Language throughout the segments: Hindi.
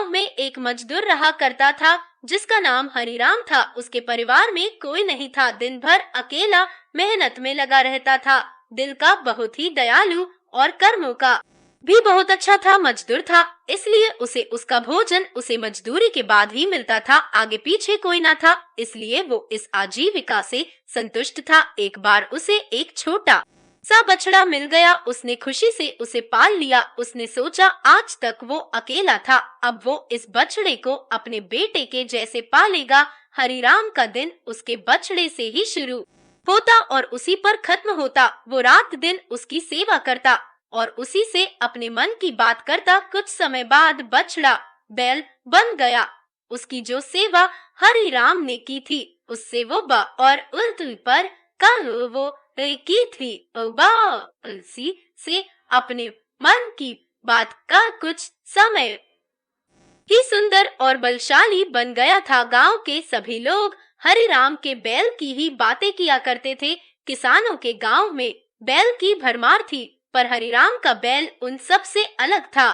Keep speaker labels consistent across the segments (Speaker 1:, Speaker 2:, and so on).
Speaker 1: गांव में एक मजदूर रहा करता था जिसका नाम हरिराम था। उसके परिवार में कोई नहीं था। दिन भर अकेला मेहनत में लगा रहता था। दिल का बहुत ही दयालु और कर्मों का भी बहुत अच्छा था। मजदूर था, इसलिए उसे उसका भोजन उसे मजदूरी के बाद ही मिलता था। आगे पीछे कोई ना था, इसलिए वो इस आजीविका से संतुष्ट था। एक बार उसे एक छोटा सा बछड़ा मिल गया। उसने खुशी से उसे पाल लिया। उसने सोचा आज तक वो अकेला था, अब वो इस बछड़े को अपने बेटे के जैसे पालेगा। हरिराम का दिन उसके बछड़े से ही शुरू होता और उसी पर खत्म होता। वो रात दिन उसकी सेवा करता और उसी से अपने मन की बात करता। कुछ समय बाद बछड़ा बैल बन गया। उसकी जो सेवा हरिराम ने की थी, उससे वो बा और उल्टी पर कल वो की थी। उसी से अपने मन की बात का कुछ समय ही सुंदर और बलशाली बन गया था। गांव के सभी लोग हरिराम के बैल की ही बातें किया करते थे। किसानों के गांव में बैल की भरमार थी, पर हरिराम का बैल उन सब से अलग था।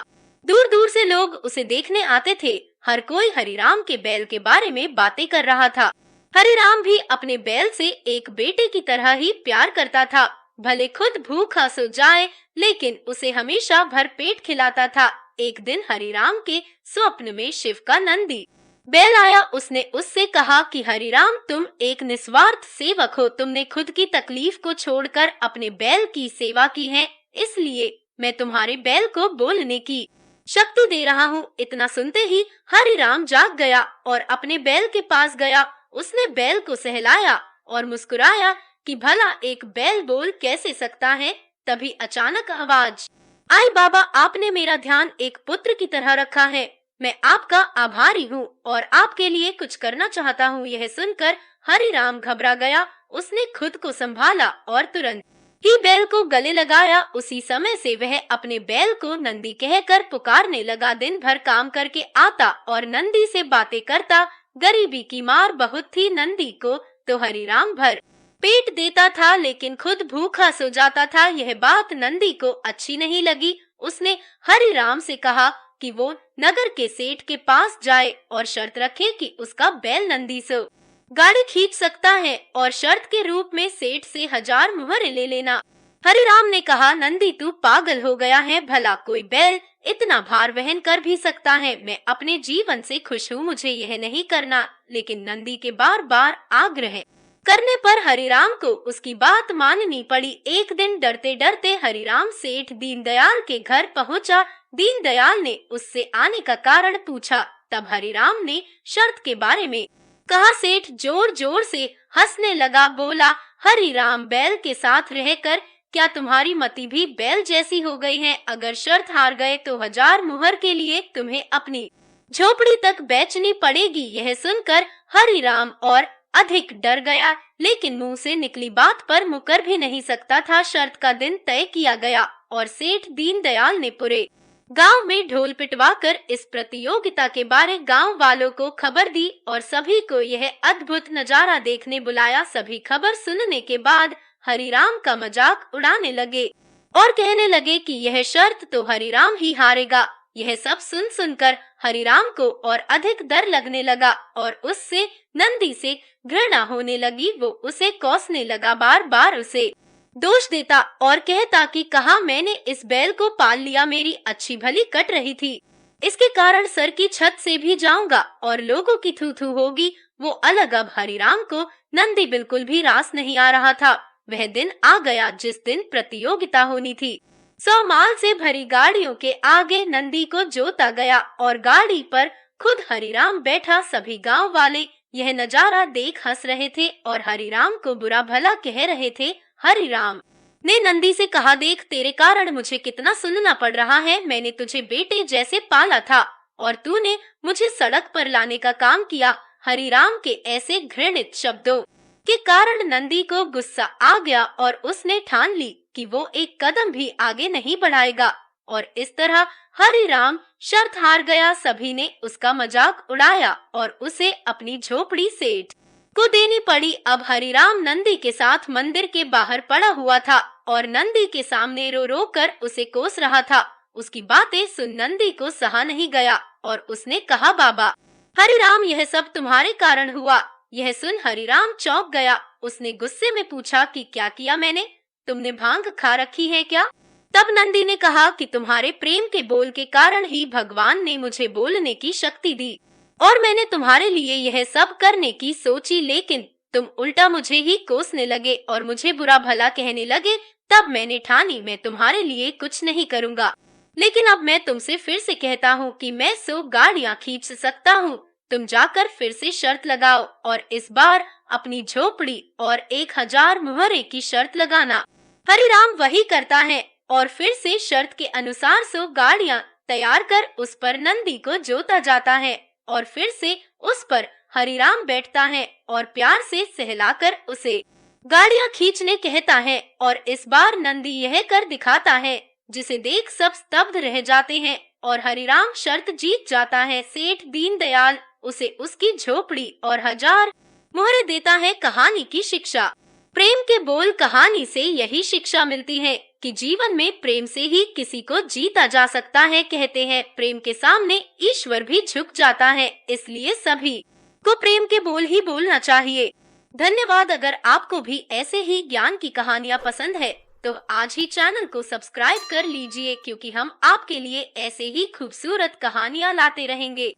Speaker 1: दूर दूर से लोग उसे देखने आते थे। हर कोई हरिराम के बैल के बारे में बातें कर रहा था। हरिराम भी अपने बैल से एक बेटे की तरह ही प्यार करता था। भले खुद भूखा सो जाए, लेकिन उसे हमेशा भर पेट खिलाता था। एक दिन हरिराम के स्वप्न में शिव का नंदी बैल आया। उसने उससे कहा कि हरिराम, तुम एक निस्वार्थ सेवक हो। तुमने खुद की तकलीफ को छोड़कर अपने बैल की सेवा की है, इसलिए मैं तुम्हारे बैल को बोलने की शक्ति दे रहा हूँ। इतना सुनते ही हरिराम जाग गया और अपने बैल के पास गया। उसने बैल को सहलाया और मुस्कुराया कि भला एक बैल बोल कैसे सकता है। तभी अचानक आवाज आई, बाबा, आपने मेरा ध्यान एक पुत्र की तरह रखा है। मैं आपका आभारी हूँ और आपके लिए कुछ करना चाहता हूँ। यह सुनकर हरिराम घबरा गया। उसने खुद को संभाला और तुरंत ही बैल को गले लगाया। उसी समय से वह अपने बैल को नंदी कहकर पुकारने लगा। दिन भर काम करके आता और नंदी से बातें करता। गरीबी की मार बहुत थी नंदी को, तो हरिराम भर पेट देता था लेकिन खुद भूखा सो जाता था। यह बात नंदी को अच्छी नहीं लगी। उसने हरिराम से कहा कि वो नगर के सेठ के पास जाए और शर्त रखे कि उसका बैल नंदी से गाड़ी खींच सकता है और शर्त के रूप में सेठ से 1000 मुहर ले लेना। हरिराम ने कहा, नंदी, तू पागल हो गया है। भला कोई बैल इतना भार वहन कर भी सकता है? मैं अपने जीवन से खुश हूँ, मुझे यह नहीं करना। लेकिन नंदी के बार बार आग्रह करने पर हरिराम को उसकी बात माननी पड़ी। एक दिन डरते डरते हरिराम सेठ दीनदयाल के घर पहुंचा। दीनदयाल ने उससे आने का कारण पूछा। तब हरिराम ने शर्त के बारे में कहा। सेठ जोर जोर से हंसने लगा, बोला, हरिराम, बैल के साथ रहकर क्या तुम्हारी मति भी बैल जैसी हो गई है? अगर शर्त हार गए तो 1000 मुहर के लिए तुम्हें अपनी झोपड़ी तक बेचनी पड़ेगी। यह सुनकर हरिराम और अधिक डर गया, लेकिन मुंह से निकली बात पर मुकर भी नहीं सकता था। शर्त का दिन तय किया गया और सेठ दीनदयाल ने पूरे गांव में ढोल पिटवाकर इस प्रतियोगिता के बारे गांव वालों को खबर दी और सभी को यह अद्भुत नजारा देखने बुलाया। सभी खबर सुनने के बाद हरिराम का मजाक उड़ाने लगे और कहने लगे कि यह शर्त तो हरिराम ही हारेगा। यह सब सुन सुनकर हरिराम को और अधिक डर लगने लगा और उससे नंदी से घृणा होने लगी। वो उसे कोसने लगा, बार बार उसे दोष देता और कहता कि कहा मैंने इस बैल को पाल लिया, मेरी अच्छी भली कट रही थी, इसके कारण सर की छत से भी जाऊंगा और लोगों की थू थू होगी। वो अलग। अब हरिराम को नंदी बिल्कुल भी रास नहीं आ रहा था। वह दिन आ गया जिस दिन प्रतियोगिता होनी थी। 100 माल से भरी गाड़ियों के आगे नंदी को जोता गया और गाड़ी पर खुद हरिराम बैठा। सभी गांव वाले यह नजारा देख हंस रहे थे और हरिराम को बुरा भला कह रहे थे। हरिराम ने नंदी से कहा, देख, तेरे कारण मुझे कितना सुनना पड़ रहा है। मैंने तुझे बेटे जैसे पाला था और तूने मुझे सड़क पर लाने का काम किया। हरिराम के ऐसे घृणित शब्दों के कारण नंदी को गुस्सा आ गया और उसने ठान ली कि वो एक कदम भी आगे नहीं बढ़ाएगा और इस तरह हरिराम शर्त हार गया। सभी ने उसका मजाक उड़ाया और उसे अपनी झोपड़ी सेठ को देनी पड़ी। अब हरिराम नंदी के साथ मंदिर के बाहर पड़ा हुआ था और नंदी के सामने रो रो कर उसे कोस रहा था। उसकी बातें सुन नंदी को सहा नहीं गया और उसने कहा, बाबा हरिराम, यह सब तुम्हारे कारण हुआ। यह सुन हरिराम चौंक गया। उसने गुस्से में पूछा कि क्या किया मैंने? तुमने भांग खा रखी है क्या? तब नंदी ने कहा कि तुम्हारे प्रेम के बोल के कारण ही भगवान ने मुझे बोलने की शक्ति दी और मैंने तुम्हारे लिए यह सब करने की सोची, लेकिन तुम उल्टा मुझे ही कोसने लगे और मुझे बुरा भला कहने लगे। तब मैंने ठानी मैं तुम्हारे लिए कुछ नहीं करूँगा, लेकिन अब मैं तुमसे फिर से कहता हूँ कि मैं 100 गाड़ियाँ खींच सकता हूँ। तुम जाकर फिर से शर्त लगाओ और इस बार अपनी झोपड़ी और 1000 मुहर्रे की शर्त लगाना। हरिराम वही करता है और फिर से शर्त के अनुसार 100 गाड़ियाँ तैयार कर उस पर नंदी को जोता जाता है और फिर से उस पर हरिराम बैठता है और प्यार से सहलाकर उसे गाड़ियाँ खींचने कहता है और इस बार नंदी यह कर दिखाता है, जिसे देख सब स्तब्ध रह जाते हैं और हरिराम शर्त जीत जाता है। सेठ दीनदयाल उसे उसकी झोपड़ी और 1000 मुहरे देता है। कहानी की शिक्षा। प्रेम के बोल कहानी से यही शिक्षा मिलती है कि जीवन में प्रेम से ही किसी को जीता जा सकता है। कहते हैं प्रेम के सामने ईश्वर भी झुक जाता है, इसलिए सभी को प्रेम के बोल ही बोलना चाहिए। धन्यवाद। अगर आपको भी ऐसे ही ज्ञान की कहानियाँ पसंद है तो आज ही चैनल को सब्सक्राइब कर लीजिए, क्योंकि हम आपके लिए ऐसे ही खूबसूरत कहानियाँ लाते रहेंगे।